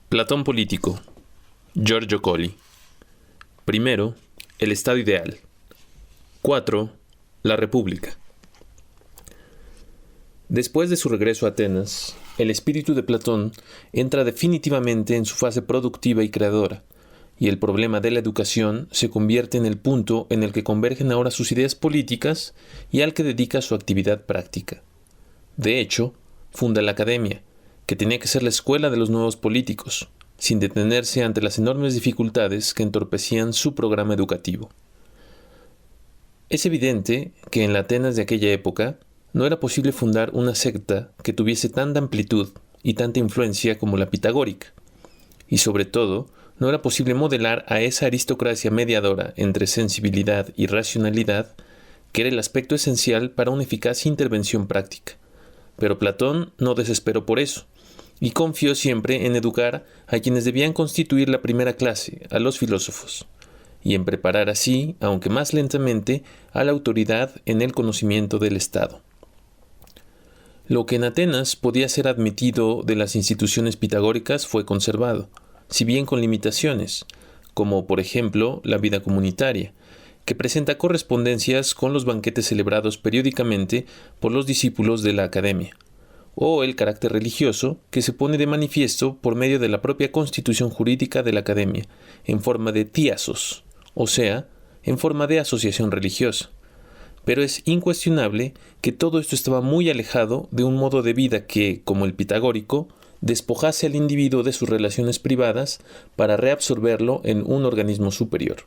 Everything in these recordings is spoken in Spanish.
Platón político. Giorgio Colli. Primero, el Estado ideal. 4. La República. Después de su regreso a Atenas, el espíritu de Platón entra definitivamente en su fase productiva y creadora, y el problema de la educación se convierte en el punto en el que convergen ahora sus ideas políticas y al que dedica su actividad práctica. De hecho, funda la Academia, que tenía que ser la escuela de los nuevos políticos, sin detenerse ante las enormes dificultades que entorpecían su programa educativo. Es evidente que en la Atenas de aquella época no era posible fundar una secta que tuviese tanta amplitud y tanta influencia como la pitagórica, y sobre todo no era posible modelar a esa aristocracia mediadora entre sensibilidad y racionalidad, que era el aspecto esencial para una eficaz intervención práctica. Pero Platón no desesperó por eso, y confió siempre en educar a quienes debían constituir la primera clase, a los filósofos, y en preparar así, aunque más lentamente, a la autoridad en el conocimiento del Estado. Lo que en Atenas podía ser admitido de las instituciones pitagóricas fue conservado, si bien con limitaciones, como por ejemplo la vida comunitaria, que presenta correspondencias con los banquetes celebrados periódicamente por los discípulos de la Academia, o el carácter religioso que se pone de manifiesto por medio de la propia constitución jurídica de la Academia, en forma de tiasos, o sea, en forma de asociación religiosa. Pero es incuestionable que todo esto estaba muy alejado de un modo de vida que, como el pitagórico, despojase al individuo de sus relaciones privadas para reabsorberlo en un organismo superior.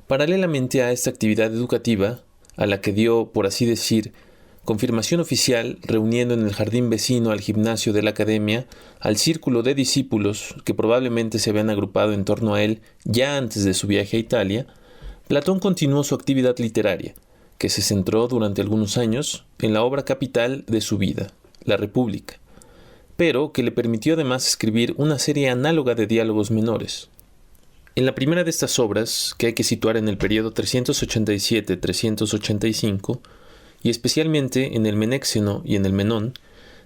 Paralelamente a esta actividad educativa, a la que dio, por así decir, confirmación oficial, reuniendo en el jardín vecino al gimnasio de la Academia al círculo de discípulos que probablemente se habían agrupado en torno a él ya antes de su viaje a Italia, Platón continuó su actividad literaria, que se centró durante algunos años en la obra capital de su vida, La República, pero que le permitió además escribir una serie análoga de diálogos menores. En la primera de estas obras, que hay que situar en el periodo 387-385, y especialmente en el Menéxeno y en el Menón,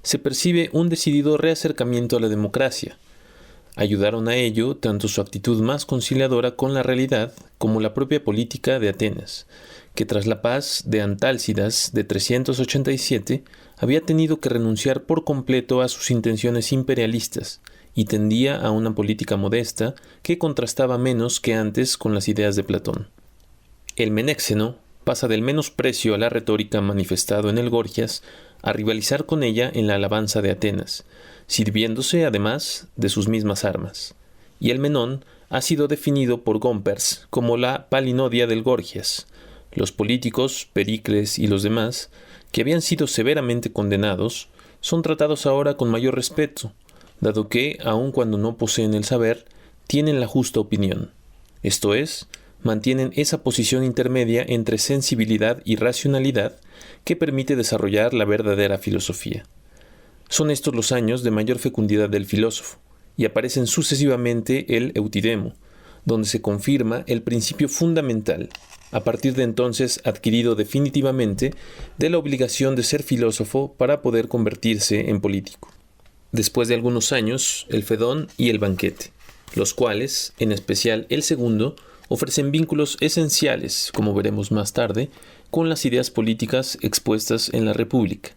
se percibe un decidido reacercamiento a la democracia. Ayudaron a ello tanto su actitud más conciliadora con la realidad como la propia política de Atenas, que tras la paz de Antálcidas de 387 había tenido que renunciar por completo a sus intenciones imperialistas y tendía a una política modesta que contrastaba menos que antes con las ideas de Platón. El Menéxeno pasa del menosprecio a la retórica manifestado en el Gorgias a rivalizar con ella en la alabanza de Atenas, sirviéndose además de sus mismas armas. Y el Menón ha sido definido por Gompers como la palinodia del Gorgias. Los políticos, Pericles y los demás, que habían sido severamente condenados, son tratados ahora con mayor respeto, dado que, aun cuando no poseen el saber, tienen la justa opinión. Esto es, mantienen esa posición intermedia entre sensibilidad y racionalidad que permite desarrollar la verdadera filosofía. Son estos los años de mayor fecundidad del filósofo, y aparecen sucesivamente el Eutidemo, donde se confirma el principio fundamental, a partir de entonces adquirido definitivamente, de la obligación de ser filósofo para poder convertirse en político. Después de algunos años, el Fedón y el Banquete, los cuales, en especial el segundo, ofrecen vínculos esenciales, como veremos más tarde, con las ideas políticas expuestas en la República.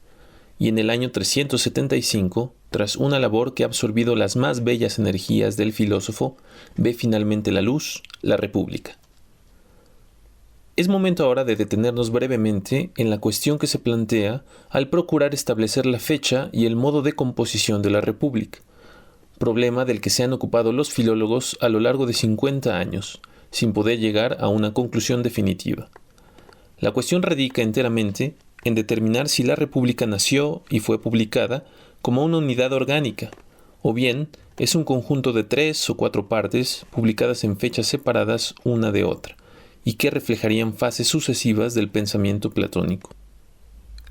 Y en el año 375, tras una labor que ha absorbido las más bellas energías del filósofo, ve finalmente la luz, la República. Es momento ahora de detenernos brevemente en la cuestión que se plantea al procurar establecer la fecha y el modo de composición de la República, problema del que se han ocupado los filólogos a lo largo de 50 años, sin poder llegar a una conclusión definitiva. La cuestión radica enteramente en determinar si la República nació y fue publicada como una unidad orgánica, o bien es un conjunto de 3 o 4 partes publicadas en fechas separadas una de otra, y que reflejarían fases sucesivas del pensamiento platónico.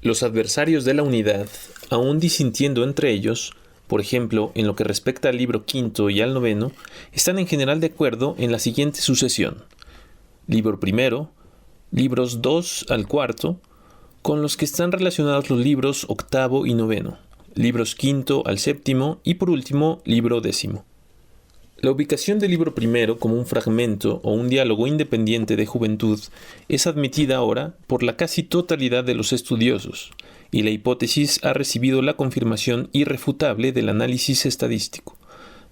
Los adversarios de la unidad, aún disintiendo entre ellos, por ejemplo, en lo que respecta al libro quinto y al noveno, están en general de acuerdo en la siguiente sucesión: libro primero, libros 2 al cuarto, con los que están relacionados los libros octavo y noveno, libros quinto al séptimo y por último, libro décimo. La ubicación del libro primero como un fragmento o un diálogo independiente de juventud es admitida ahora por la casi totalidad de los estudiosos, y la hipótesis ha recibido la confirmación irrefutable del análisis estadístico,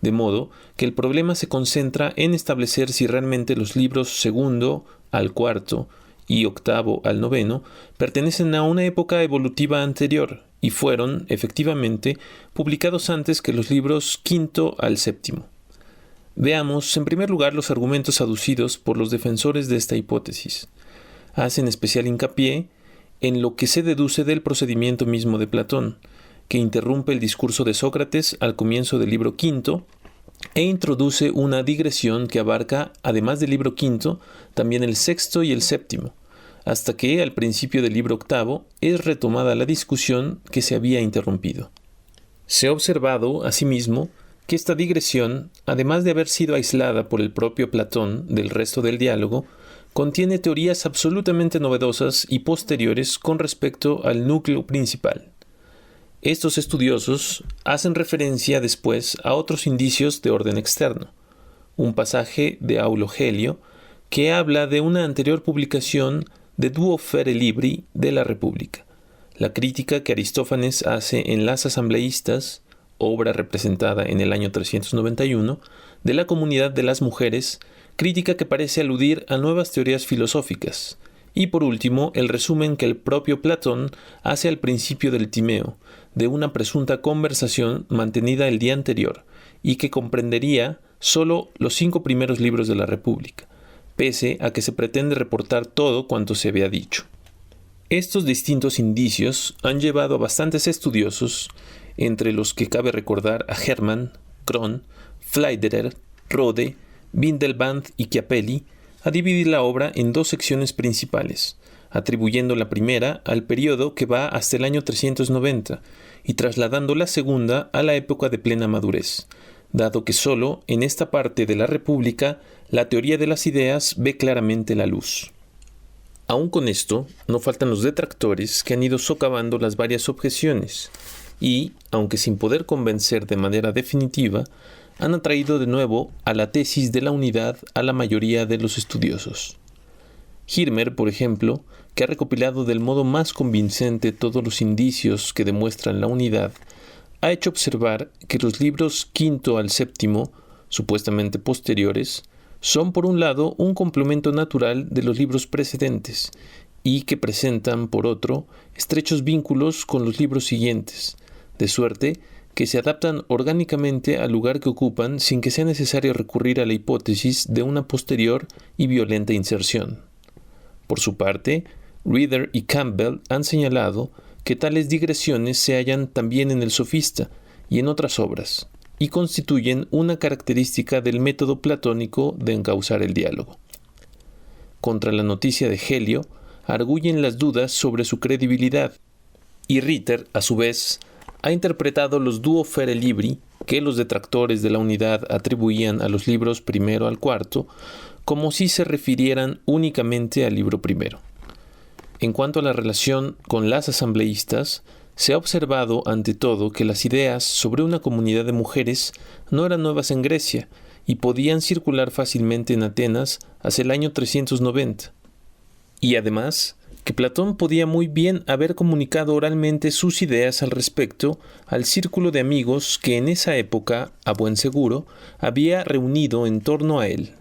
de modo que el problema se concentra en establecer si realmente los libros segundo al cuarto y octavo al noveno pertenecen a una época evolutiva anterior y fueron, efectivamente, publicados antes que los libros quinto al séptimo. Veamos, en primer lugar, los argumentos aducidos por los defensores de esta hipótesis. Hacen especial hincapié en lo que se deduce del procedimiento mismo de Platón, que interrumpe el discurso de Sócrates al comienzo del libro quinto e introduce una digresión que abarca, además del libro quinto, también el sexto y el séptimo, hasta que, al principio del libro octavo, es retomada la discusión que se había interrumpido. Se ha observado, asimismo, que esta digresión, además de haber sido aislada por el propio Platón del resto del diálogo, contiene teorías absolutamente novedosas y posteriores con respecto al núcleo principal. Estos estudiosos hacen referencia después a otros indicios de orden externo. Un pasaje de Aulo Gelio que habla de una anterior publicación de Duo Fere Libri de la República, la crítica que Aristófanes hace en Las Asambleístas, obra representada en el año 391, de la comunidad de las mujeres, crítica que parece aludir a nuevas teorías filosóficas, y por último el resumen que el propio Platón hace al principio del Timeo, de una presunta conversación mantenida el día anterior, y que comprendería solo los 5 primeros libros de la República, pese a que se pretende reportar todo cuanto se había dicho. Estos distintos indicios han llevado a bastantes estudiosos, entre los que cabe recordar a Hermann, Kron, Pfleiderer, Rode, Windelband y Chiapelli, a dividir la obra en 2 secciones principales, atribuyendo la primera al periodo que va hasta el año 390 y trasladando la segunda a la época de plena madurez, dado que sólo en esta parte de la República la teoría de las ideas ve claramente la luz. Aún con esto, no faltan los detractores que han ido socavando las varias objeciones y, aunque sin poder convencer de manera definitiva, han atraído de nuevo a la tesis de la unidad a la mayoría de los estudiosos. Hirmer, por ejemplo, que ha recopilado del modo más convincente todos los indicios que demuestran la unidad, ha hecho observar que los libros quinto al séptimo, supuestamente posteriores, son por un lado un complemento natural de los libros precedentes y que presentan, por otro, estrechos vínculos con los libros siguientes, de suerte que se adaptan orgánicamente al lugar que ocupan sin que sea necesario recurrir a la hipótesis de una posterior y violenta inserción. Por su parte, Reader y Campbell han señalado que tales digresiones se hallan también en el Sofista y en otras obras, y constituyen una característica del método platónico de encauzar el diálogo. Contra la noticia de Gelio, arguyen las dudas sobre su credibilidad, y Ritter, a su vez, ha interpretado los Duo Fere Libri, que los detractores de la unidad atribuían a los libros primero al cuarto, como si se refirieran únicamente al libro primero. En cuanto a la relación con las asambleístas, se ha observado ante todo que las ideas sobre una comunidad de mujeres no eran nuevas en Grecia y podían circular fácilmente en Atenas hacia el año 390. Y además, que Platón podía muy bien haber comunicado oralmente sus ideas al respecto al círculo de amigos que en esa época, a buen seguro, había reunido en torno a él.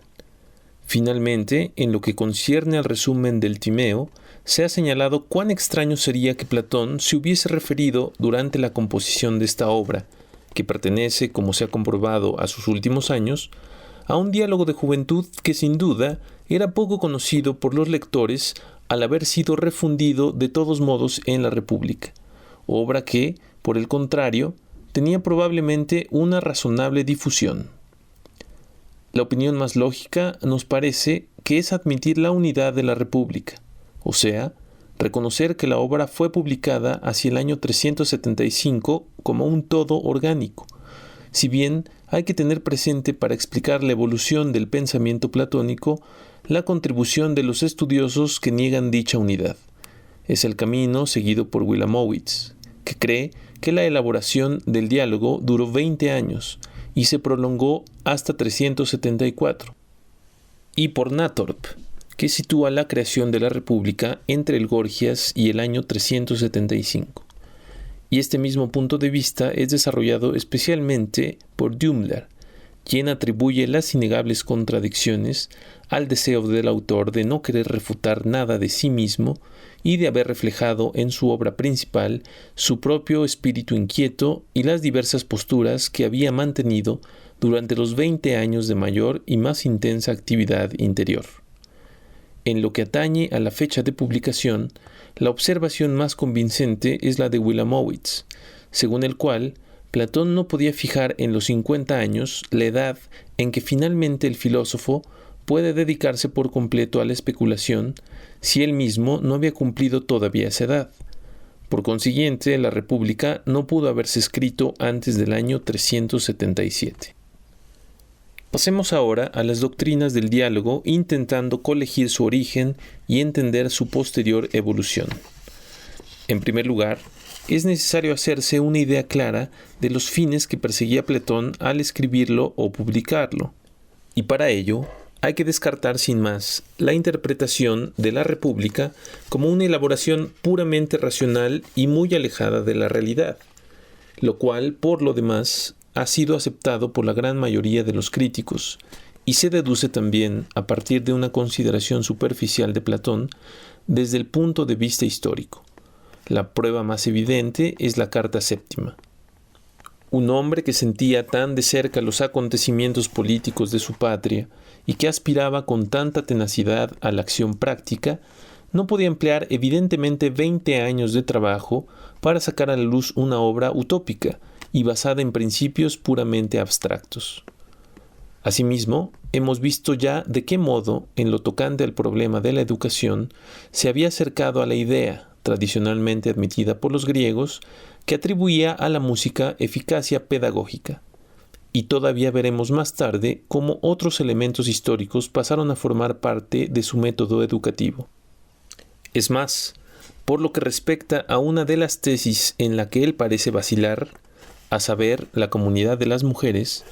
Finalmente, en lo que concierne al resumen del Timeo, se ha señalado cuán extraño sería que Platón se hubiese referido durante la composición de esta obra, que pertenece, como se ha comprobado, a sus últimos años, a un diálogo de juventud que sin duda era poco conocido por los lectores al haber sido refundido de todos modos en la República, obra que, por el contrario, tenía probablemente una razonable difusión. La opinión más lógica nos parece que es admitir la unidad de la República, o sea, reconocer que la obra fue publicada hacia el año 375 como un todo orgánico, si bien hay que tener presente para explicar la evolución del pensamiento platónico la contribución de los estudiosos que niegan dicha unidad. Es el camino seguido por Wilamowitz, que cree que la elaboración del diálogo duró 20 años y se prolongó hasta 374, y por Nathorp, que sitúa la creación de la República entre el Gorgias y el año 375. Y este mismo punto de vista es desarrollado especialmente por Dümmler, quien atribuye las innegables contradicciones al deseo del autor de no querer refutar nada de sí mismo y de haber reflejado en su obra principal su propio espíritu inquieto y las diversas posturas que había mantenido durante los 20 años de mayor y más intensa actividad interior. En lo que atañe a la fecha de publicación, la observación más convincente es la de Wilamowitz, según el cual Platón no podía fijar en los 50 años la edad en que finalmente el filósofo puede dedicarse por completo a la especulación si él mismo no había cumplido todavía esa edad. Por consiguiente, la República no pudo haberse escrito antes del año 377. Pasemos ahora a las doctrinas del diálogo, intentando colegir su origen y entender su posterior evolución. En primer lugar, es necesario hacerse una idea clara de los fines que perseguía Platón al escribirlo o publicarlo, y para ello hay que descartar sin más la interpretación de la República como una elaboración puramente racional y muy alejada de la realidad, lo cual, por lo demás, ha sido aceptado por la gran mayoría de los críticos, y se deduce también a partir de una consideración superficial de Platón desde el punto de vista histórico. La prueba más evidente es la Carta Séptima. Un hombre que sentía tan de cerca los acontecimientos políticos de su patria y que aspiraba con tanta tenacidad a la acción práctica, no podía emplear evidentemente 20 años de trabajo para sacar a la luz una obra utópica y basada en principios puramente abstractos. Asimismo, hemos visto ya de qué modo, en lo tocante al problema de la educación, se había acercado a la idea, tradicionalmente admitida por los griegos, que atribuía a la música eficacia pedagógica. Y todavía veremos más tarde cómo otros elementos históricos pasaron a formar parte de su método educativo. Es más, por lo que respecta a una de las tesis en la que él parece vacilar, a saber, la comunidad de las mujeres,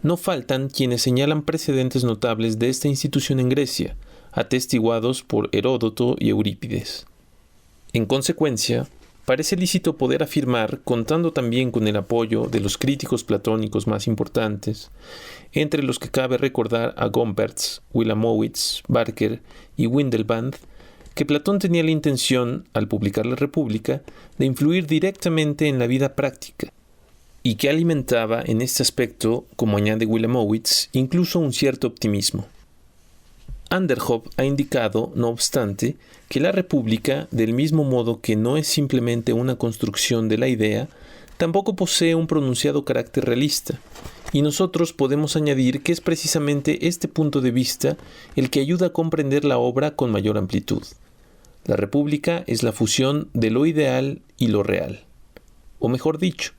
no faltan quienes señalan precedentes notables de esta institución en Grecia, atestiguados por Heródoto y Eurípides. En consecuencia, parece lícito poder afirmar, contando también con el apoyo de los críticos platónicos más importantes, entre los que cabe recordar a Gompertz, Wilamowitz, Barker y Windelband, que Platón tenía la intención, al publicar la República, de influir directamente en la vida práctica, y que alimentaba en este aspecto, como añade Wilamowitz, incluso un cierto optimismo. Anderhoff ha indicado, no obstante, que la República, del mismo modo que no es simplemente una construcción de la idea, tampoco posee un pronunciado carácter realista, y nosotros podemos añadir que es precisamente este punto de vista el que ayuda a comprender la obra con mayor amplitud. La República es la fusión de lo ideal y lo real, o mejor dicho,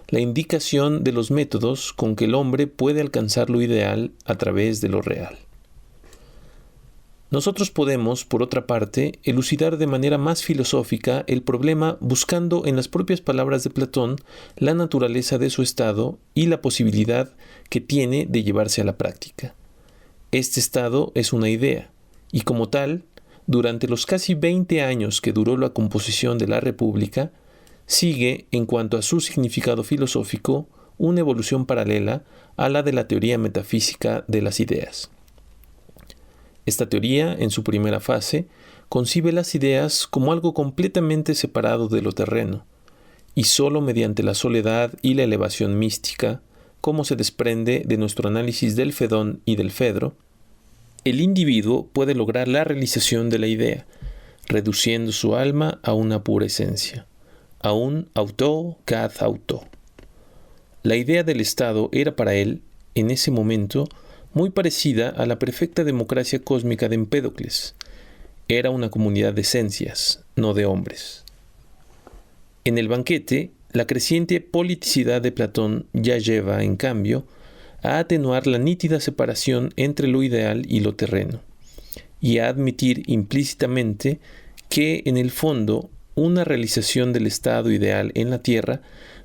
la indicación de los métodos con que el hombre puede alcanzar lo ideal a través de lo real. Nosotros podemos, por otra parte, elucidar de manera más filosófica el problema buscando en las propias palabras de Platón la naturaleza de su estado y la posibilidad que tiene de llevarse a la práctica. Este estado es una idea, y como tal, durante los casi 20 años que duró la composición de la República, sigue, en cuanto a su significado filosófico, una evolución paralela a la de la teoría metafísica de las ideas. Esta teoría, en su primera fase, concibe las ideas como algo completamente separado de lo terreno, y sólo mediante la soledad y la elevación mística, como se desprende de nuestro análisis del Fedón y del Fedro, el individuo puede lograr la realización de la idea, reduciendo su alma a una pura esencia, a un auto kad auto. La idea del Estado era para él, en ese momento, muy parecida a la perfecta democracia cósmica de Empédocles. Era una comunidad de esencias, no de hombres. En el banquete, la creciente politicidad de Platón ya lleva, en cambio, a atenuar la nítida separación entre lo ideal y lo terreno, y a admitir implícitamente que, en el fondo, una realización del estado ideal en la tierra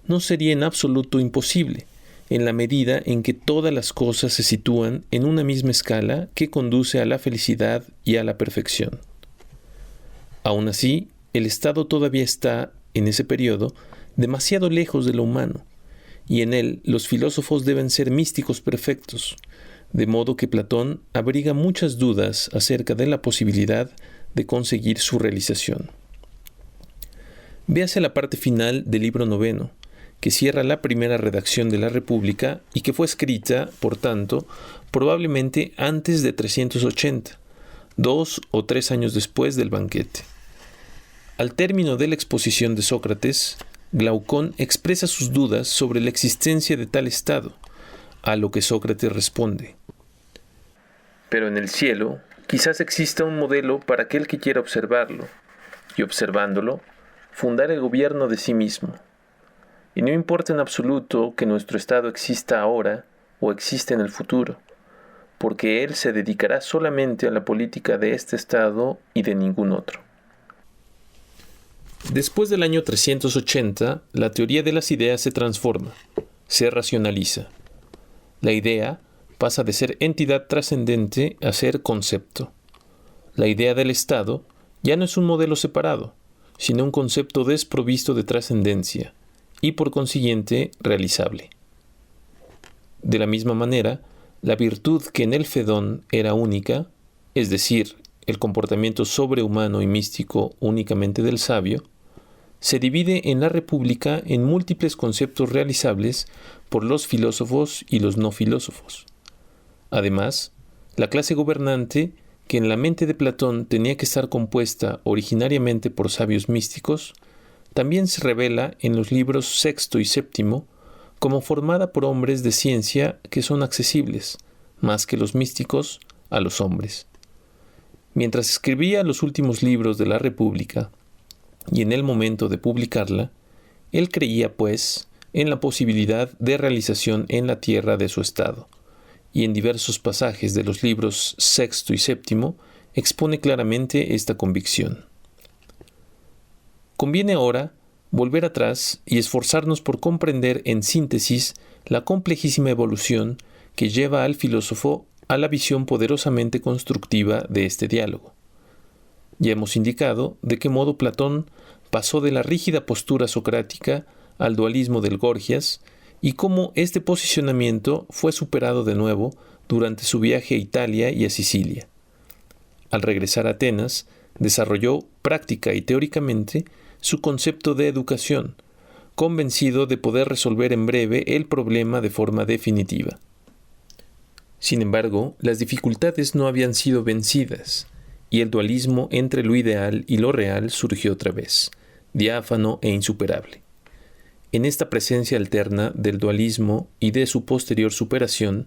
no sería en absoluto imposible, en la medida en que todas las cosas se sitúan en una misma escala que conduce a la felicidad y a la perfección. Aún así, el Estado todavía está, en ese periodo, demasiado lejos de lo humano, y en él los filósofos deben ser místicos perfectos, de modo que Platón abriga muchas dudas acerca de la posibilidad de conseguir su realización. Véase la parte final del libro 9, que cierra la primera redacción de la República y que fue escrita, por tanto, probablemente antes de 380, 2 o 3 años después del banquete. Al término de la exposición de Sócrates, Glaucón expresa sus dudas sobre la existencia de tal estado, a lo que Sócrates responde: pero en el cielo quizás exista un modelo para aquel que quiera observarlo, y observándolo, fundar el gobierno de sí mismo. Y no importa en absoluto que nuestro estado exista ahora o exista en el futuro, porque él se dedicará solamente a la política de este estado y de ningún otro. Después del año 380, la teoría de las ideas se transforma, se racionaliza. La idea pasa de ser entidad trascendente a ser concepto. La idea del Estado ya no es un modelo separado, sino un concepto desprovisto de trascendencia y por consiguiente realizable. De la misma manera, la virtud que en el Fedón era única, es decir, el comportamiento sobrehumano y místico únicamente del sabio, se divide en la República en múltiples conceptos realizables por los filósofos y los no filósofos. Además, la clase gobernante, que en la mente de Platón tenía que estar compuesta originariamente por sabios místicos, también se revela en los libros sexto y séptimo como formada por hombres de ciencia que son accesibles, más que los místicos, a los hombres. Mientras escribía los últimos libros de la República, y en el momento de publicarla, él creía, pues, en la posibilidad de realización en la tierra de su estado, y en diversos pasajes de los libros sexto y séptimo expone claramente esta convicción. Conviene ahora volver atrás y esforzarnos por comprender en síntesis la complejísima evolución que lleva al filósofo a la visión poderosamente constructiva de este diálogo. Ya hemos indicado de qué modo Platón pasó de la rígida postura socrática al dualismo del Gorgias y cómo este posicionamiento fue superado de nuevo durante su viaje a Italia y a Sicilia. Al regresar a Atenas, desarrolló práctica y teóricamente su concepto de educación, convencido de poder resolver en breve el problema de forma definitiva. Sin embargo, las dificultades no habían sido vencidas, y el dualismo entre lo ideal y lo real surgió otra vez, diáfano e insuperable. En esta presencia alterna del dualismo y de su posterior superación,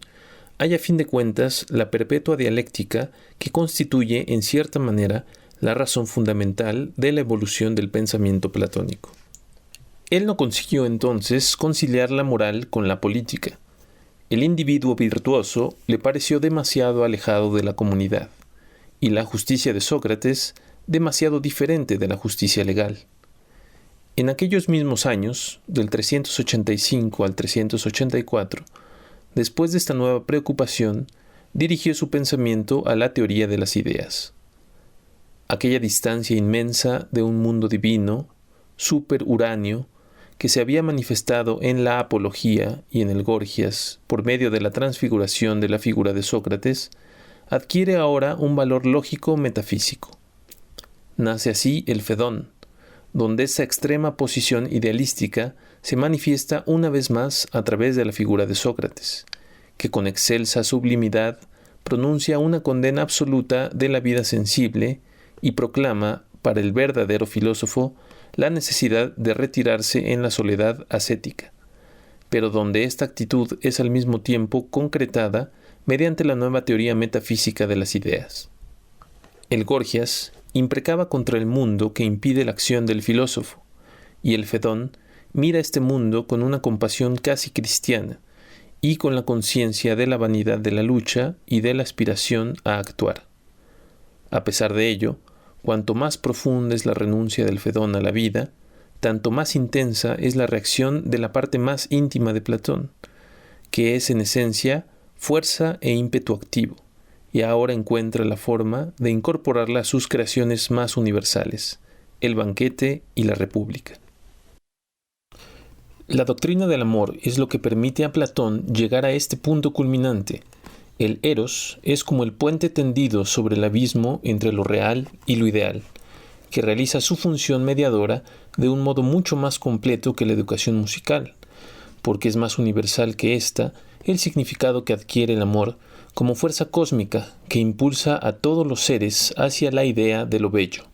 hay a fin de cuentas la perpetua dialéctica que constituye, en cierta manera, la razón fundamental de la evolución del pensamiento platónico. Él no consiguió entonces conciliar la moral con la política. El individuo virtuoso le pareció demasiado alejado de la comunidad, y la justicia de Sócrates demasiado diferente de la justicia legal. En aquellos mismos años, del 385 al 384, después de esta nueva preocupación, dirigió su pensamiento a la teoría de las ideas. Aquella distancia inmensa de un mundo divino, superuráneo, que se había manifestado en la Apología y en el Gorgias por medio de la transfiguración de la figura de Sócrates, adquiere ahora un valor lógico metafísico. Nace así el Fedón, donde esa extrema posición idealística se manifiesta una vez más a través de la figura de Sócrates, que con excelsa sublimidad pronuncia una condena absoluta de la vida sensible y proclama, para el verdadero filósofo, la necesidad de retirarse en la soledad ascética, pero donde esta actitud es al mismo tiempo concretada mediante la nueva teoría metafísica de las ideas. El Gorgias imprecaba contra el mundo que impide la acción del filósofo, y el Fedón mira este mundo con una compasión casi cristiana y con la conciencia de la vanidad de la lucha y de la aspiración a actuar. A pesar de ello, cuanto más profunda es la renuncia del Fedón a la vida, tanto más intensa es la reacción de la parte más íntima de Platón, que es en esencia fuerza e ímpetu activo, y ahora encuentra la forma de incorporarla a sus creaciones más universales, el banquete y la república. La doctrina del amor es lo que permite a Platón llegar a este punto culminante. El eros es como el puente tendido sobre el abismo entre lo real y lo ideal, que realiza su función mediadora de un modo mucho más completo que la educación musical, porque es más universal que ésta el significado que adquiere el amor como fuerza cósmica que impulsa a todos los seres hacia la idea de lo bello.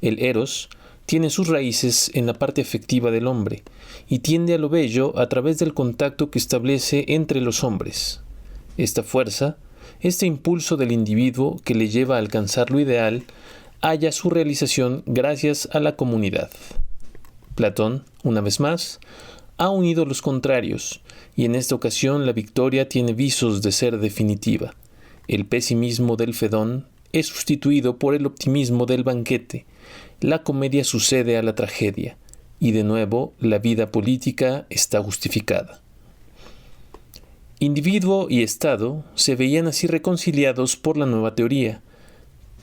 El eros tiene sus raíces en la parte afectiva del hombre y tiende a lo bello a través del contacto que establece entre los hombres. Esta fuerza, este impulso del individuo que le lleva a alcanzar lo ideal, halla su realización gracias a la comunidad. Platón, una vez más, ha unido los contrarios, y en esta ocasión la victoria tiene visos de ser definitiva. El pesimismo del Fedón es sustituido por el optimismo del banquete. La comedia sucede a la tragedia, y de nuevo la vida política está justificada. Individuo y Estado se veían así reconciliados por la nueva teoría,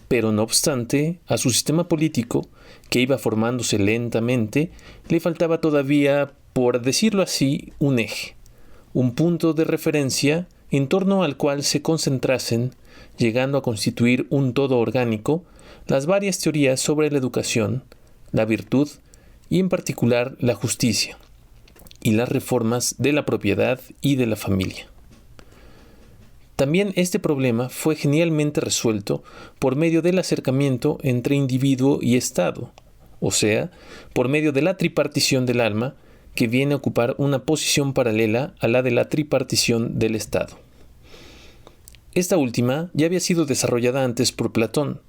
pero no obstante, a su sistema político, que iba formándose lentamente, le faltaba todavía, por decirlo así, un eje, un punto de referencia en torno al cual se concentrasen, llegando a constituir un todo orgánico, las varias teorías sobre la educación, la virtud y en particular la justicia, y las reformas de la propiedad y de la familia. También este problema fue genialmente resuelto por medio del acercamiento entre individuo y Estado, o sea, por medio de la tripartición del alma, que viene a ocupar una posición paralela a la de la tripartición del Estado. Esta última ya había sido desarrollada antes por Platón,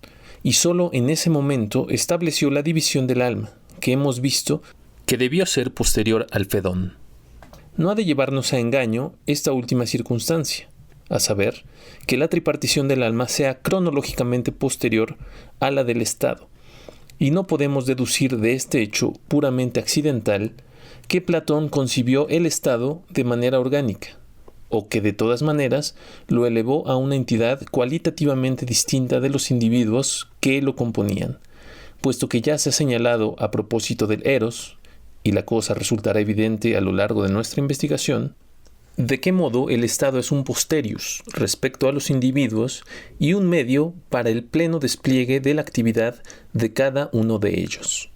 y sólo en ese momento estableció la división del alma, que hemos visto que debió ser posterior al Fedón. No ha de llevarnos a engaño esta última circunstancia, a saber, que la tripartición del alma sea cronológicamente posterior a la del Estado, y no podemos deducir de este hecho puramente accidental que Platón concibió el Estado de manera orgánica, o que de todas maneras lo elevó a una entidad cualitativamente distinta de los individuos que lo componían, puesto que ya se ha señalado a propósito del eros, y la cosa resultará evidente a lo largo de nuestra investigación, de qué modo el Estado es un posterius respecto a los individuos y un medio para el pleno despliegue de la actividad de cada uno de ellos.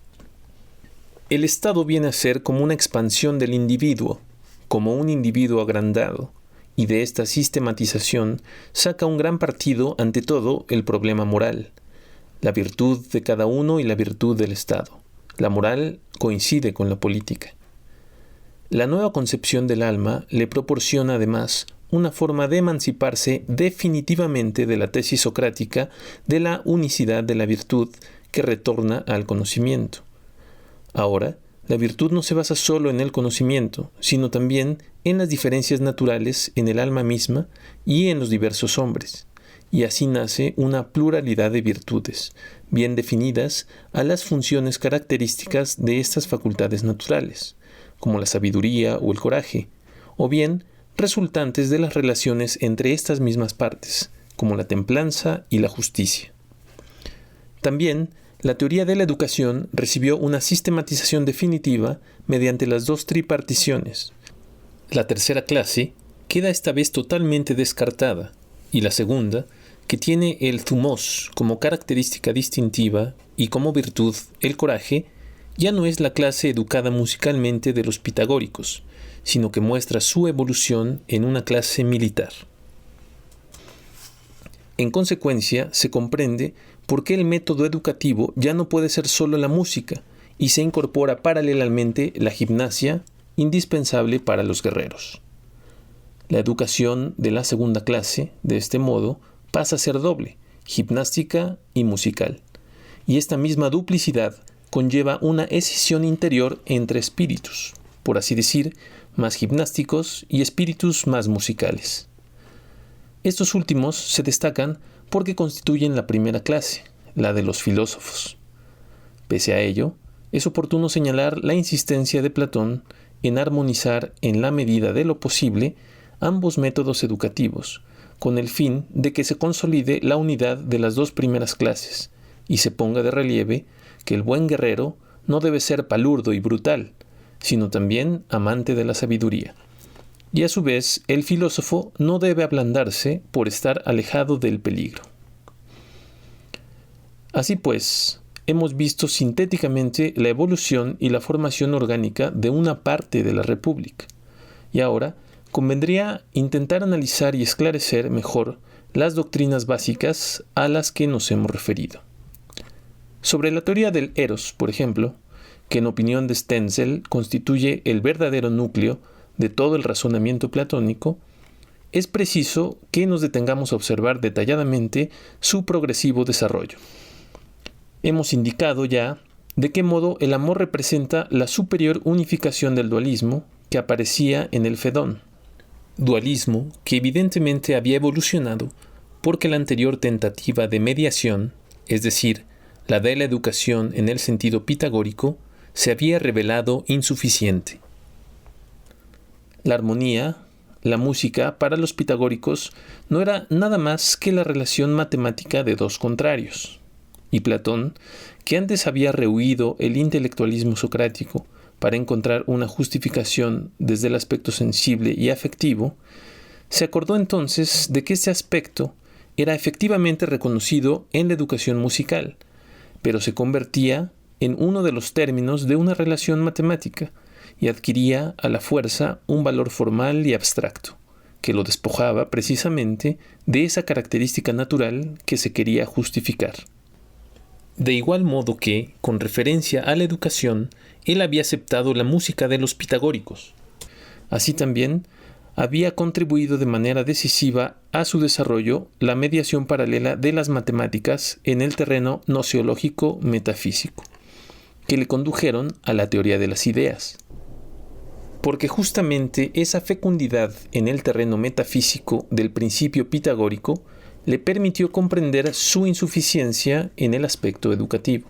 El Estado viene a ser como una expansión del individuo, como un individuo agrandado, y de esta sistematización saca un gran partido ante todo el problema moral, la virtud de cada uno y la virtud del Estado. La moral coincide con la política. La nueva concepción del alma le proporciona además una forma de emanciparse definitivamente de la tesis socrática de la unicidad de la virtud que retorna al conocimiento. Ahora, la virtud no se basa solo en el conocimiento, sino también en las diferencias naturales en el alma misma y en los diversos hombres, y así nace una pluralidad de virtudes, bien definidas a las funciones características de estas facultades naturales, como la sabiduría o el coraje, o bien resultantes de las relaciones entre estas mismas partes, como la templanza y la justicia. También, la teoría de la educación recibió una sistematización definitiva mediante las dos triparticiones. La tercera clase queda esta vez totalmente descartada, y la segunda, que tiene el thumos como característica distintiva y como virtud el coraje, ya no es la clase educada musicalmente de los pitagóricos, sino que muestra su evolución en una clase militar. En consecuencia, se comprende por qué el método educativo ya no puede ser solo la música y se incorpora paralelamente la gimnasia, indispensable para los guerreros. La educación de la segunda clase, de este modo, pasa a ser doble, gimnástica y musical, y esta misma duplicidad conlleva una escisión interior entre espíritus, por así decir, más gimnásticos y espíritus más musicales. Estos últimos se destacan porque constituyen la primera clase, la de los filósofos. Pese a ello, es oportuno señalar la insistencia de Platón en armonizar en la medida de lo posible ambos métodos educativos, con el fin de que se consolide la unidad de las dos primeras clases y se ponga de relieve que el buen guerrero no debe ser palurdo y brutal, sino también amante de la sabiduría. Y a su vez, el filósofo no debe ablandarse por estar alejado del peligro. Así pues, hemos visto sintéticamente la evolución y la formación orgánica de una parte de la República. Y ahora convendría intentar analizar y esclarecer mejor las doctrinas básicas a las que nos hemos referido. Sobre la teoría del eros, por ejemplo, que en opinión de Stenzel constituye el verdadero núcleo de todo el razonamiento platónico, es preciso que nos detengamos a observar detalladamente su progresivo desarrollo. Hemos indicado ya de qué modo el amor representa la superior unificación del dualismo que aparecía en el Fedón. Dualismo que evidentemente había evolucionado porque la anterior tentativa de mediación, es decir, la de la educación en el sentido pitagórico, se había revelado insuficiente. La armonía, la música, para los pitagóricos, no era nada más que la relación matemática de dos contrarios. Y Platón, que antes había rehuido el intelectualismo socrático para encontrar una justificación desde el aspecto sensible y afectivo, se acordó entonces de que este aspecto era efectivamente reconocido en la educación musical, pero se convertía en uno de los términos de una relación matemática y adquiría a la fuerza un valor formal y abstracto, que lo despojaba precisamente de esa característica natural que se quería justificar. De igual modo que, con referencia a la educación, él había aceptado la música de los pitagóricos. Así también había contribuido de manera decisiva a su desarrollo la mediación paralela de las matemáticas en el terreno gnoseológico metafísico, que le condujeron a la teoría de las ideas. Porque justamente esa fecundidad en el terreno metafísico del principio pitagórico le permitió comprender su insuficiencia en el aspecto educativo.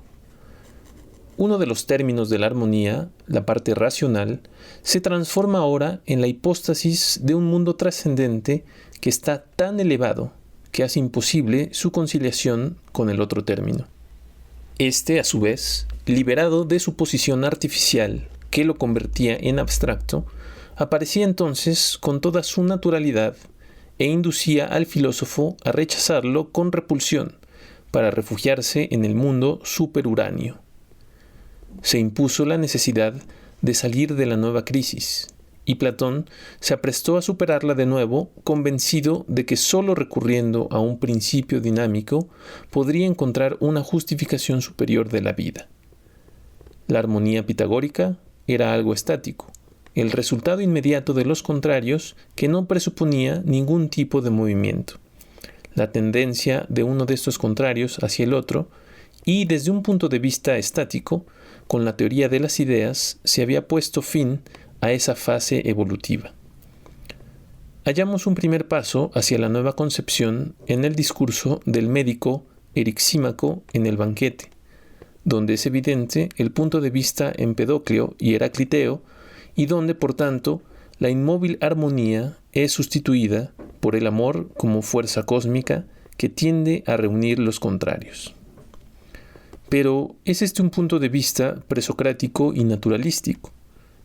Uno de los términos de la armonía, la parte racional, se transforma ahora en la hipóstasis de un mundo trascendente que está tan elevado que hace imposible su conciliación con el otro término. Este, a su vez, liberado de su posición artificial que lo convertía en abstracto, aparecía entonces con toda su naturalidad e inducía al filósofo a rechazarlo con repulsión para refugiarse en el mundo superuráneo. Se impuso la necesidad de salir de la nueva crisis, y Platón se aprestó a superarla de nuevo, convencido de que sólo recurriendo a un principio dinámico podría encontrar una justificación superior de la vida. La armonía pitagórica era algo estático, el resultado inmediato de los contrarios que no presuponía ningún tipo de movimiento. La tendencia de uno de estos contrarios hacia el otro, y desde un punto de vista estático, con la teoría de las ideas se había puesto fin a esa fase evolutiva. Hallamos un primer paso hacia la nueva concepción en el discurso del médico Erixímaco en el banquete, donde es evidente el punto de vista Empedocleo y Heracliteo, y donde, por tanto, la inmóvil armonía es sustituida por el amor como fuerza cósmica que tiende a reunir los contrarios. Pero es este un punto de vista presocrático y naturalístico,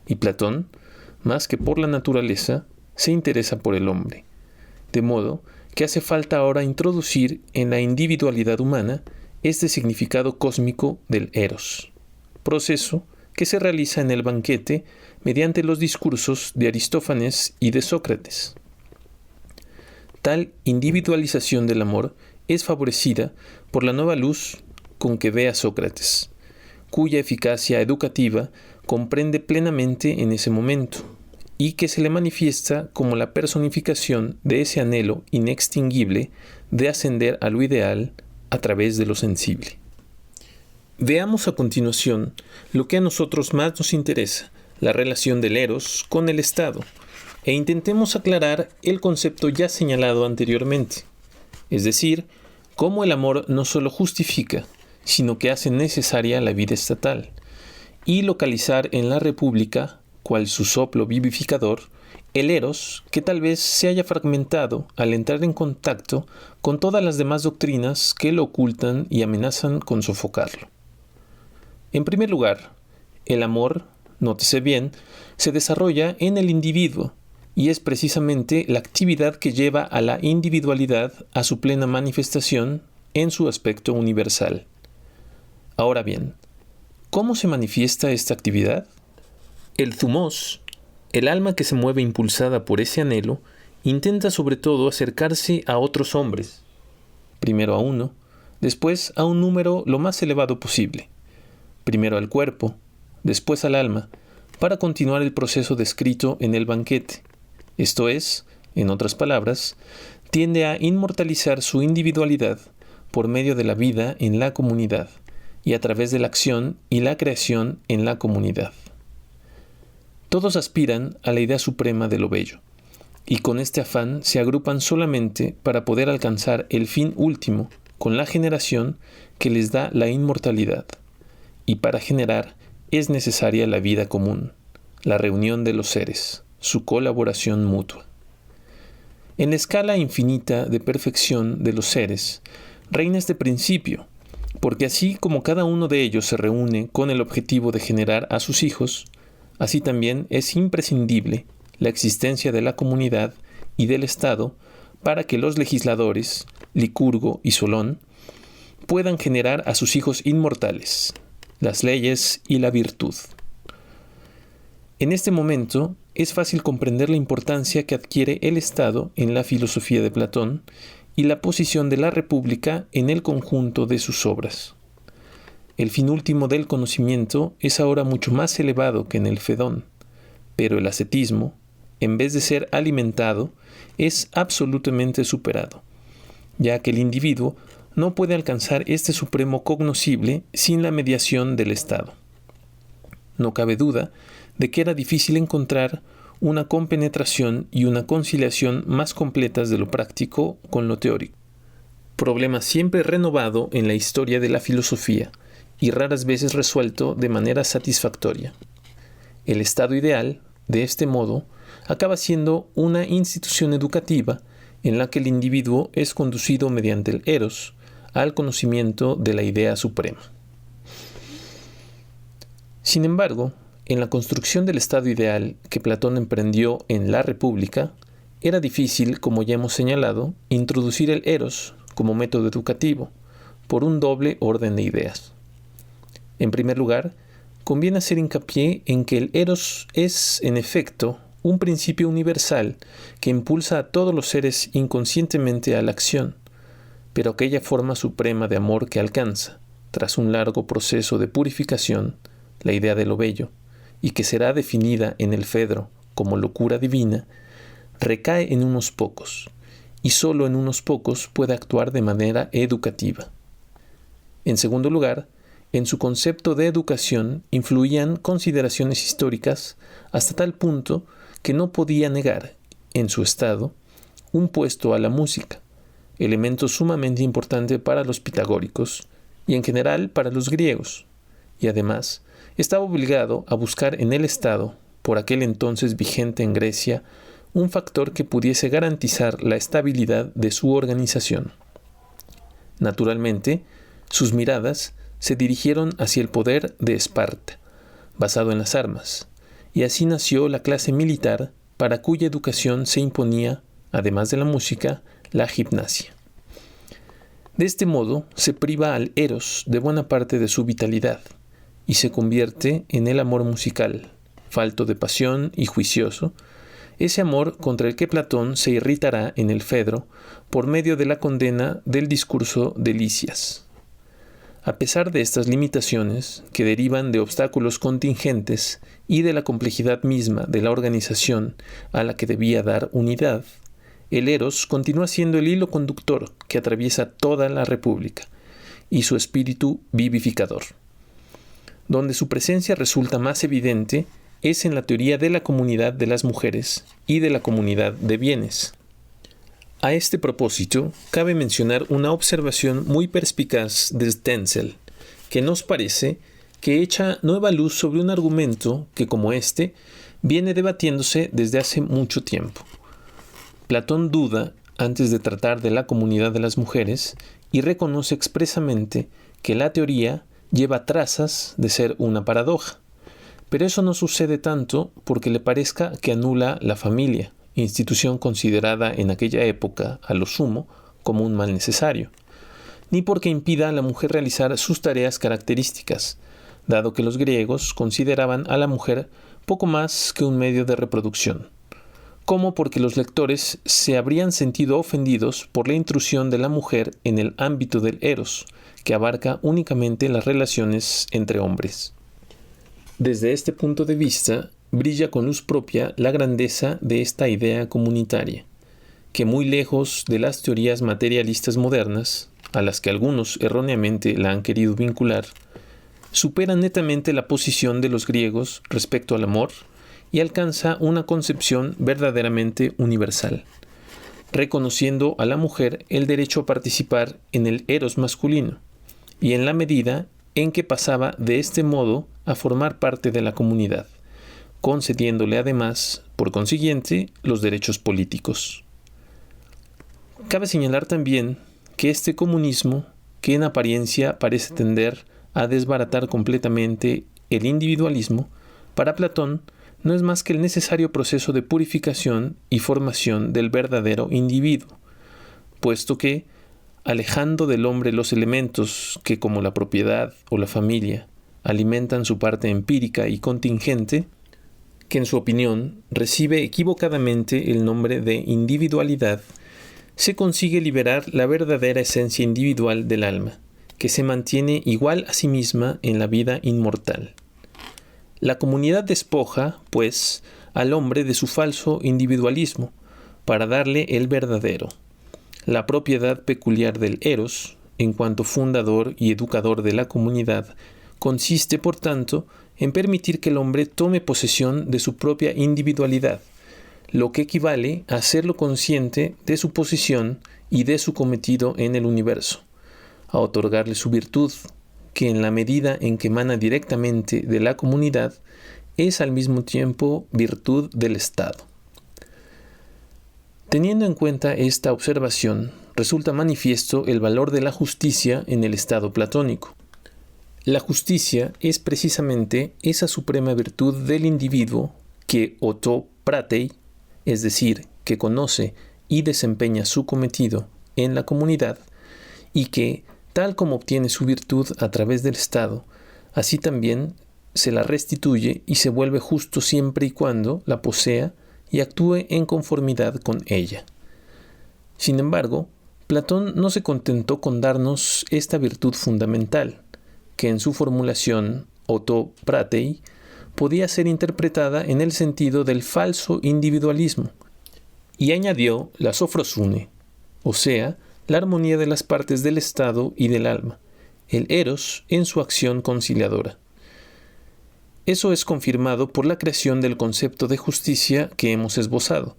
y Platón, más que por la naturaleza, se interesa por el hombre, de modo que hace falta ahora introducir en la individualidad humana este significado cósmico del eros, proceso que se realiza en el banquete mediante los discursos de Aristófanes y de Sócrates. Tal individualización del amor es favorecida por la nueva luz con que ve a Sócrates, cuya eficacia educativa comprende plenamente en ese momento, y que se le manifiesta como la personificación de ese anhelo inextinguible de ascender a lo ideal a través de lo sensible. Veamos a continuación lo que a nosotros más nos interesa, la relación del eros con el Estado, e intentemos aclarar el concepto ya señalado anteriormente, es decir, cómo el amor no solo justifica, sino que hace necesaria la vida estatal, y localizar en la República, cual su soplo vivificador, el eros que tal vez se haya fragmentado al entrar en contacto con todas las demás doctrinas que lo ocultan y amenazan con sofocarlo. En primer lugar, el amor, nótese bien, se desarrolla en el individuo y es precisamente la actividad que lleva a la individualidad a su plena manifestación en su aspecto universal. Ahora bien, ¿cómo se manifiesta esta actividad? El thumos, el alma que se mueve impulsada por ese anhelo, intenta sobre todo acercarse a otros hombres, primero a uno, después a un número lo más elevado posible, primero al cuerpo, después al alma, para continuar el proceso descrito en el banquete. Esto es, en otras palabras, tiende a inmortalizar su individualidad por medio de la vida en la comunidad y a través de la acción y la creación en la comunidad. Todos aspiran a la idea suprema de lo bello, y con este afán se agrupan solamente para poder alcanzar el fin último con la generación que les da la inmortalidad, y para generar es necesaria la vida común, la reunión de los seres, su colaboración mutua. En la escala infinita de perfección de los seres, reina este principio, porque así como cada uno de ellos se reúne con el objetivo de generar a sus hijos, así también es imprescindible la existencia de la comunidad y del Estado para que los legisladores, Licurgo y Solón, puedan generar a sus hijos inmortales, las leyes y la virtud. En este momento es fácil comprender la importancia que adquiere el Estado en la filosofía de Platón y la posición de la República en el conjunto de sus obras. El fin último del conocimiento es ahora mucho más elevado que en el Fedón, pero el ascetismo, en vez de ser alimentado, es absolutamente superado, ya que el individuo no puede alcanzar este supremo cognoscible sin la mediación del Estado. No cabe duda de que era difícil encontrar una compenetración y una conciliación más completas de lo práctico con lo teórico. Problema siempre renovado en la historia de la filosofía y raras veces resuelto de manera satisfactoria. El estado ideal, de este modo, acaba siendo una institución educativa en la que el individuo es conducido mediante el eros al conocimiento de la idea suprema. Sin embargo, en la construcción del estado ideal que Platón emprendió en la República, era difícil, como ya hemos señalado, introducir el eros como método educativo, por un doble orden de ideas. En primer lugar, conviene hacer hincapié en que el eros es, en efecto, un principio universal que impulsa a todos los seres inconscientemente a la acción, pero aquella forma suprema de amor que alcanza, tras un largo proceso de purificación, la idea de lo bello, y que será definida en el Fedro como locura divina, recae en unos pocos, y solo en unos pocos puede actuar de manera educativa. En segundo lugar, en su concepto de educación influían consideraciones históricas hasta tal punto que no podía negar, en su estado, un puesto a la música, elemento sumamente importante para los pitagóricos y en general para los griegos, y además estaba obligado a buscar en el Estado, por aquel entonces vigente en Grecia, un factor que pudiese garantizar la estabilidad de su organización. Naturalmente, sus miradas se dirigieron hacia el poder de Esparta, basado en las armas, y así nació la clase militar para cuya educación se imponía, además de la música, la gimnasia. De este modo se priva al eros de buena parte de su vitalidad, y se convierte en el amor musical, falto de pasión y juicioso, ese amor contra el que Platón se irritará en el Fedro por medio de la condena del discurso de Lisias. A pesar de estas limitaciones, que derivan de obstáculos contingentes y de la complejidad misma de la organización a la que debía dar unidad, el eros continúa siendo el hilo conductor que atraviesa toda la República y su espíritu vivificador. Donde su presencia resulta más evidente es en la teoría de la comunidad de las mujeres y de la comunidad de bienes. A este propósito, cabe mencionar una observación muy perspicaz de Stenzel, que nos parece que echa nueva luz sobre un argumento que, como este, viene debatiéndose desde hace mucho tiempo. Platón duda antes de tratar de la comunidad de las mujeres y reconoce expresamente que la teoría lleva trazas de ser una paradoja. Pero eso no sucede tanto porque le parezca que anula la familia, institución considerada en aquella época, a lo sumo, como un mal necesario, ni porque impida a la mujer realizar sus tareas características, dado que los griegos consideraban a la mujer poco más que un medio de reproducción, como porque los lectores se habrían sentido ofendidos por la intrusión de la mujer en el ámbito del eros, que abarca únicamente las relaciones entre hombres. Desde este punto de vista, brilla con luz propia la grandeza de esta idea comunitaria, que muy lejos de las teorías materialistas modernas, a las que algunos erróneamente la han querido vincular, supera netamente la posición de los griegos respecto al amor y alcanza una concepción verdaderamente universal, reconociendo a la mujer el derecho a participar en el eros masculino, y en la medida en que pasaba de este modo a formar parte de la comunidad, concediéndole además, por consiguiente, los derechos políticos. Cabe señalar también que este comunismo, que en apariencia parece tender a desbaratar completamente el individualismo, para Platón no es más que el necesario proceso de purificación y formación del verdadero individuo, puesto que, alejando del hombre los elementos que, como la propiedad o la familia, alimentan su parte empírica y contingente, que en su opinión recibe equivocadamente el nombre de individualidad, se consigue liberar la verdadera esencia individual del alma, que se mantiene igual a sí misma en la vida inmortal. La comunidad despoja, pues, al hombre de su falso individualismo, para darle el verdadero. La propiedad peculiar del eros, en cuanto fundador y educador de la comunidad, consiste, por tanto, en permitir que el hombre tome posesión de su propia individualidad, lo que equivale a hacerlo consciente de su posición y de su cometido en el universo, a otorgarle su virtud, que en la medida en que emana directamente de la comunidad, es al mismo tiempo virtud del Estado. Teniendo en cuenta esta observación, resulta manifiesto el valor de la justicia en el Estado platónico. La justicia es precisamente esa suprema virtud del individuo que oto pratei, es decir, que conoce y desempeña su cometido en la comunidad, y que, tal como obtiene su virtud a través del Estado, así también se la restituye y se vuelve justo siempre y cuando la posea y actúe en conformidad con ella. Sin embargo, Platón no se contentó con darnos esta virtud fundamental, que en su formulación oto pratei podía ser interpretada en el sentido del falso individualismo, y añadió la sofrosune, o sea, la armonía de las partes del Estado y del alma, el eros en su acción conciliadora. Eso es confirmado por la creación del concepto de justicia que hemos esbozado,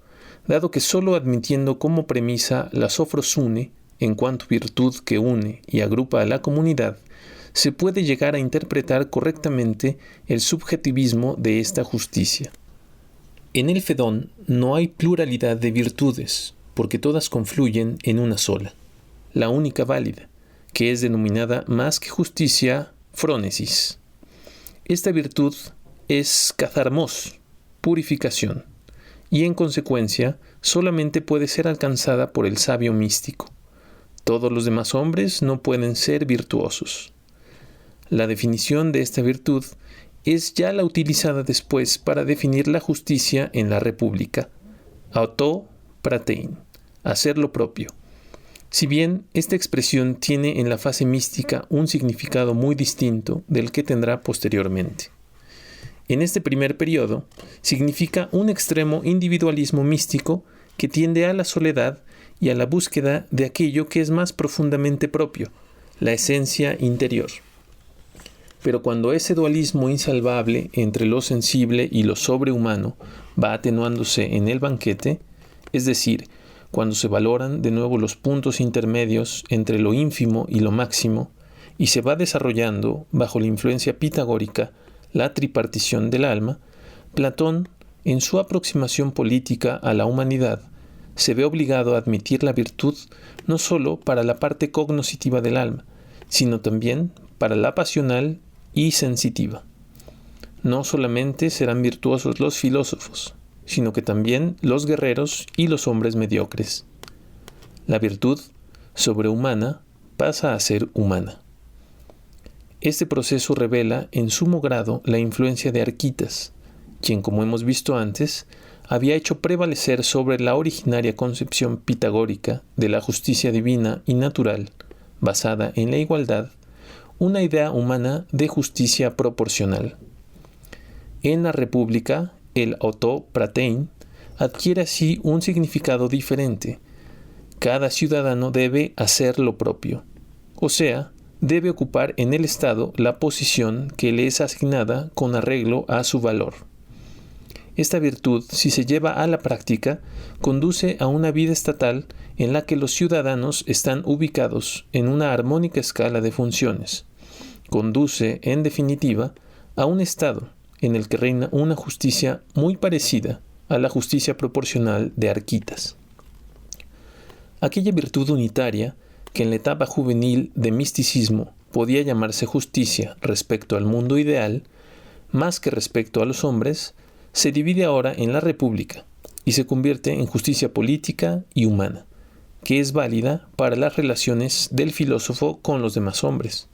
dado que sólo admitiendo como premisa la sofrosune, en cuanto virtud que une y agrupa a la comunidad, se puede llegar a interpretar correctamente el subjetivismo de esta justicia. En el Fedón no hay pluralidad de virtudes, porque todas confluyen en una sola, la única válida, que es denominada más que justicia, phronesis. Esta virtud es katharmos, purificación, y en consecuencia solamente puede ser alcanzada por el sabio místico. Todos los demás hombres no pueden ser virtuosos. La definición de esta virtud es ya la utilizada después para definir la justicia en la República, auto pratein, hacer lo propio. Si bien esta expresión tiene en la fase mística un significado muy distinto del que tendrá posteriormente. En este primer periodo, significa un extremo individualismo místico que tiende a la soledad y a la búsqueda de aquello que es más profundamente propio, la esencia interior. Pero cuando ese dualismo insalvable entre lo sensible y lo sobrehumano va atenuándose en el banquete, es decir, cuando se valoran de nuevo los puntos intermedios entre lo ínfimo y lo máximo, y se va desarrollando bajo la influencia pitagórica la tripartición del alma, Platón, en su aproximación política a la humanidad, se ve obligado a admitir la virtud no sólo para la parte cognoscitiva del alma, sino también para la pasional y sensitiva. No solamente serán virtuosos los filósofos, sino que también los guerreros y los hombres mediocres. La virtud sobrehumana pasa a ser humana. Este proceso revela en sumo grado la influencia de Arquitas, quien, como hemos visto antes, había hecho prevalecer sobre la originaria concepción pitagórica de la justicia divina y natural, basada en la igualdad, una idea humana de justicia proporcional. En la República, el autopratein adquiere así un significado diferente. Cada ciudadano debe hacer lo propio, o sea, debe ocupar en el Estado la posición que le es asignada con arreglo a su valor. Esta virtud, si se lleva a la práctica, conduce a una vida estatal en la que los ciudadanos están ubicados en una armónica escala de funciones. Conduce, en definitiva, a un Estado en el que reina una justicia muy parecida a la justicia proporcional de Arquitas. Aquella virtud unitaria que en la etapa juvenil de misticismo podía llamarse justicia respecto al mundo ideal, más que respecto a los hombres, se divide ahora en la República y se convierte en justicia política y humana, que es válida para las relaciones del filósofo con los demás hombres,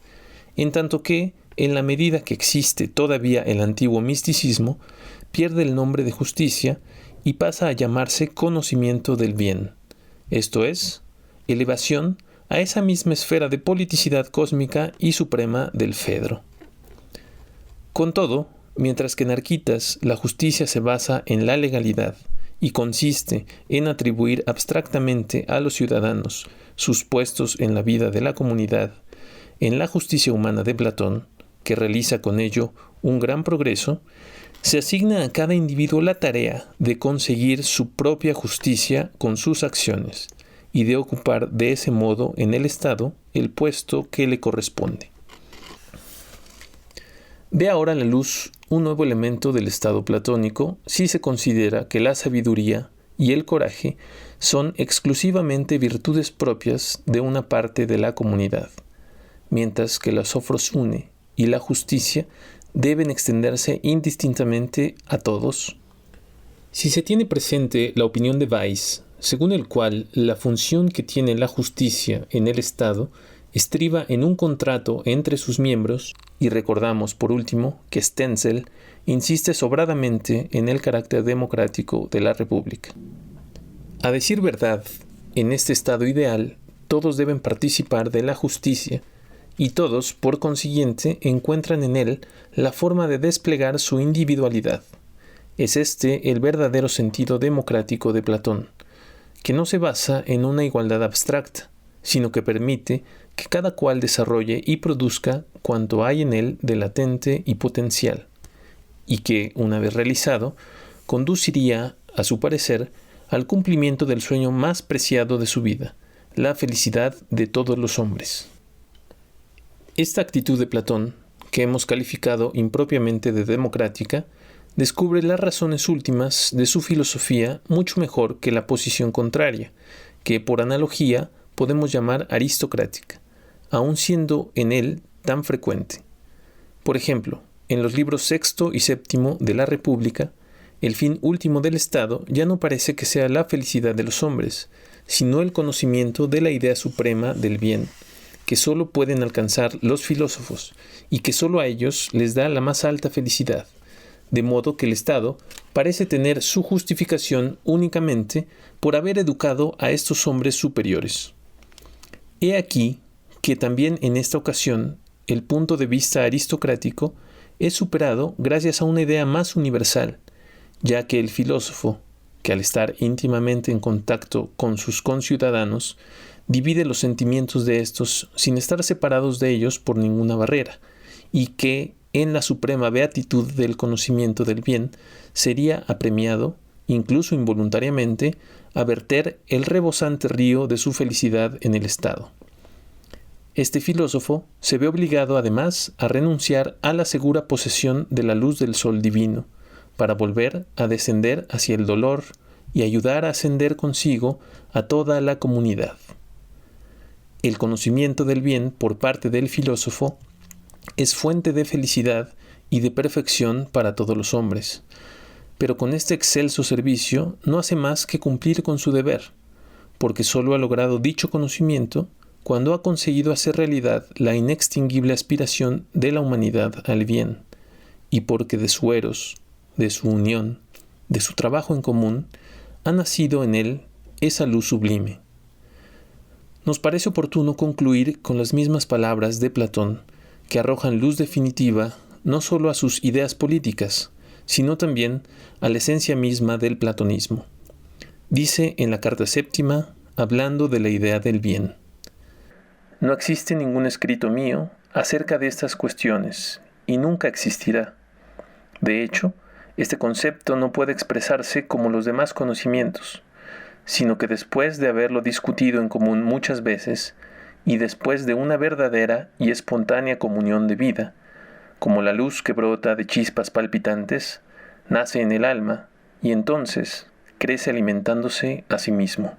en tanto que, en la medida que existe todavía el antiguo misticismo, pierde el nombre de justicia y pasa a llamarse conocimiento del bien, esto es, elevación a esa misma esfera de politicidad cósmica y suprema del Fedro. Con todo, mientras que en Arquitas la justicia se basa en la legalidad y consiste en atribuir abstractamente a los ciudadanos sus puestos en la vida de la comunidad, en la justicia humana de Platón, que realiza con ello un gran progreso, se asigna a cada individuo la tarea de conseguir su propia justicia con sus acciones y de ocupar de ese modo en el Estado el puesto que le corresponde. Ve ahora a la luz un nuevo elemento del Estado platónico si se considera que la sabiduría y el coraje son exclusivamente virtudes propias de una parte de la comunidad, mientras que la sofrosune y la justicia deben extenderse indistintamente a todos. Si se tiene presente la opinión de Weiss, según el cual la función que tiene la justicia en el Estado estriba en un contrato entre sus miembros, y recordamos por último que Stenzel insiste sobradamente en el carácter democrático de la República. A decir verdad, en este estado ideal, todos deben participar de la justicia, y todos, por consiguiente, encuentran en él la forma de desplegar su individualidad. Es este el verdadero sentido democrático de Platón, que no se basa en una igualdad abstracta, sino que permite que cada cual desarrolle y produzca cuanto hay en él de latente y potencial, y que, una vez realizado, conduciría, a su parecer, al cumplimiento del sueño más preciado de su vida, la felicidad de todos los hombres. Esta actitud de Platón, que hemos calificado impropiamente de democrática, descubre las razones últimas de su filosofía mucho mejor que la posición contraria, que por analogía podemos llamar aristocrática, aun siendo en él tan frecuente. Por ejemplo, en los libros sexto y séptimo de la República, el fin último del Estado ya no parece que sea la felicidad de los hombres, sino el conocimiento de la idea suprema del bien, que sólo pueden alcanzar los filósofos y que sólo a ellos les da la más alta felicidad, de modo que el Estado parece tener su justificación únicamente por haber educado a estos hombres superiores. He aquí que también en esta ocasión el punto de vista aristocrático es superado gracias a una idea más universal, ya que el filósofo, que al estar íntimamente en contacto con sus conciudadanos, divide los sentimientos de estos sin estar separados de ellos por ninguna barrera, y que, en la suprema beatitud del conocimiento del bien, sería apremiado, incluso involuntariamente, a verter el rebosante río de su felicidad en el Estado. Este filósofo se ve obligado además a renunciar a la segura posesión de la luz del sol divino, para volver a descender hacia el dolor y ayudar a ascender consigo a toda la comunidad. El conocimiento del bien por parte del filósofo es fuente de felicidad y de perfección para todos los hombres, pero con este excelso servicio no hace más que cumplir con su deber, porque sólo ha logrado dicho conocimiento cuando ha conseguido hacer realidad la inextinguible aspiración de la humanidad al bien, y porque de su eros, de su unión, de su trabajo en común, ha nacido en él esa luz sublime. Nos parece oportuno concluir con las mismas palabras de Platón, que arrojan luz definitiva no sólo a sus ideas políticas, sino también a la esencia misma del platonismo. Dice en la carta séptima, hablando de la idea del bien: no existe ningún escrito mío acerca de estas cuestiones, y nunca existirá. De hecho, este concepto no puede expresarse como los demás conocimientos, sino que después de haberlo discutido en común muchas veces, y después de una verdadera y espontánea comunión de vida, como la luz que brota de chispas palpitantes, nace en el alma, y entonces crece alimentándose a sí mismo.